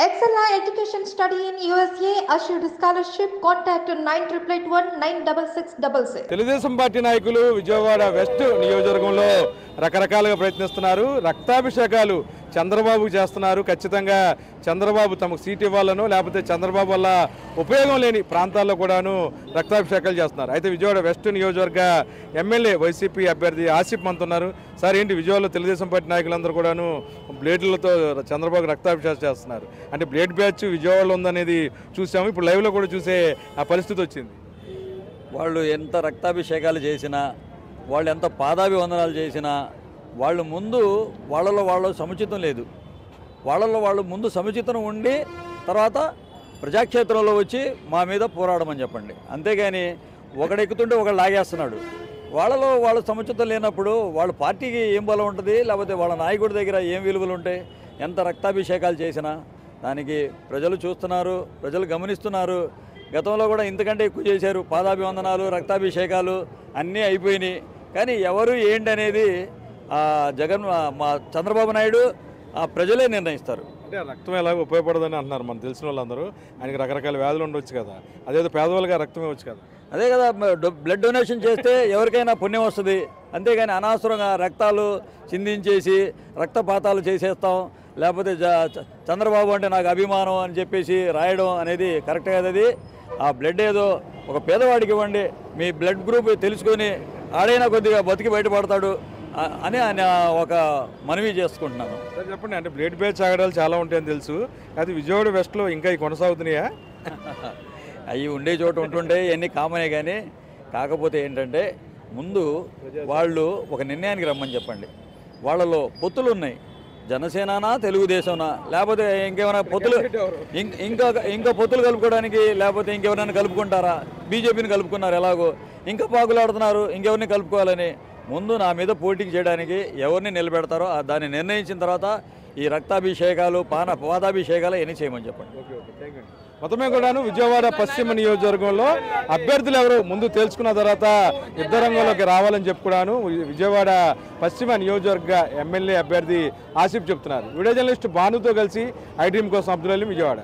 Excella Education Study in USA assured scholarship. Contact 9881 Telugu Desam party నాయకులు Vijayawada west నియోజకవర్గంలో రకరకాలుగా ప్రయత్నిస్తున్నారు. రక్తాభిషేకాలు చంద్రబాబు చేస్తున్నారు. ఖచ్చితంగా చంద్రబాబు తమకు సీట్ ఇవ్వాలనో లేకపోతే చంద్రబాబు వల్ల ఉపయోగం లేని ప్రాంతాల్లో కూడాను రక్తాభిషేకాలు చేస్తున్నారు. అయితే విజయవాడ వెస్ట్ నియోజకవర్గ ఎమ్మెల్యే వైసీపీ అభ్యర్థి ఆసిఫ్ మంతున్నారు. సార్ ఏంటి విజయవాడలో తెలుగుదేశం పార్టీ నాయకులందరూ కూడాను బ్లేడ్లతో చంద్రబాబు రక్తాభిషేకం చేస్తున్నారు. అంటే బ్లేడ్ బ్యాచ్ విజయవాడలో ఉందనేది చూసాము. ఇప్పుడు లైవ్లో కూడా చూసే ఆ పరిస్థితి వచ్చింది. వాళ్ళు ఎంత రక్తాభిషేకాలు చేసినా, వాళ్ళు ఎంత పాదాభివందనాలు చేసినా, వాళ్ళు ముందు వాళ్ళలో సముచితం లేదు. వాళ్ళలో ముందు సముచితం ఉండి తర్వాత ప్రజాక్షేత్రంలో వచ్చి మా మీద పోరాడమని చెప్పండి. అంతేగాని ఒకడెక్కుతుంటే ఒకడు లాగేస్తున్నాడు. వాళ్ళ సముచితం లేనప్పుడు వాళ్ళ పార్టీకి ఏం బలం ఉంటుంది, లేకపోతే వాళ్ళ నాయకుడి దగ్గర ఏం విలువలు ఉంటాయి? ఎంత రక్తాభిషేకాలు చేసినా దానికి ప్రజలు చూస్తున్నారు, ప్రజలు గమనిస్తున్నారు. గతంలో కూడా ఇంతకంటే ఎక్కువ చేశారు. పాదాభివందనాలు, రక్తాభిషేకాలు అన్నీ అయిపోయినాయి. కానీ ఎవరు ఏంటి అనేది మా చంద్రబాబు నాయుడు ప్రజలే నిర్ణయిస్తారు. అంటే రక్తం ఎలాగో ఉపయోగపడదని అంటున్నారు మనకు తెలిసిన వాళ్ళందరూ. ఆయనకి రకరకాల వ్యాధులు ఉండొచ్చు కదా, అదేదో పేదవాళ్ళగా రక్తం ఇవ్వచ్చు కదా. అదే కదా, బ్లడ్ డొనేషన్ చేస్తే ఎవరికైనా పుణ్యం వస్తుంది. అంతేగాని అనవసరంగా రక్తాలు చిందించేసి రక్తపాతాలు చేసేస్తాం, లేకపోతే చంద్రబాబు అంటే నాకు అభిమానం అని చెప్పేసి రాయడం అనేది కరెక్ట్ కాదు. ఆ బ్లడ్ ఏదో ఒక పేదవాడికి ఇవ్వండి, మీ బ్లడ్ గ్రూప్ తెలుసుకొని ఆడైనా కొద్దిగా బతికి బయటపడతాడు అని ఆయన ఒక మనవి చేసుకుంటున్నాను. సార్ చెప్పండి, అంటే బ్లేడ్ బ్యాచ్ ఆగడాలు చాలా ఉంటాయని తెలుసు, అది విజయవాడ వెస్ట్లో ఇంకా కొనసాగుతున్నాయా? అవి ఉండే చోట ఉంటుండే ఇవన్నీ కామనే. కానీ కాకపోతే ఏంటంటే ముందు వాళ్ళు ఒక నిర్ణయానికి రమ్మని చెప్పండి. వాళ్ళలో పొత్తులు ఉన్నాయి. జనసేననా, తెలుగుదేశంనా, లేకపోతే ఇంకేమైనా పొత్తులు ఇంకా పొత్తులు కలుపుకోవడానికి, లేకపోతే ఇంకెవరైనా కలుపుకుంటారా? బీజేపీని కలుపుకున్నారు, ఎలాగో ఇంకా పాకులాడుతున్నారు ఇంకెవరిని కలుపుకోవాలని. ముందు నా మీద పోటీకి చేయడానికి ఎవరిని నిలబెడతారో దాన్ని నిర్ణయించిన తర్వాత ఈ రక్తాభిషేకాలు, పాదాభిషేకాలు ఎన్ని చేయమని చెప్పండి. మొత్తమే కూడాను విజయవాడ పశ్చిమ నియోజకవర్గంలో అభ్యర్థులు ఎవరు ముందు తెలుసుకున్న తర్వాత యుద్ధరంగంలోకి రావాలని చెప్పి కూడాను విజయవాడ పశ్చిమ నియోజకవర్గ ఎమ్మెల్యే అభ్యర్థి ఆసిఫ్ చెప్తున్నారు. వీడియో జర్నలిస్ట్ భానుతో కలిసి ఐ డ్రీమ్ కోసం అబ్దుల్ అలీ, విజయవాడ.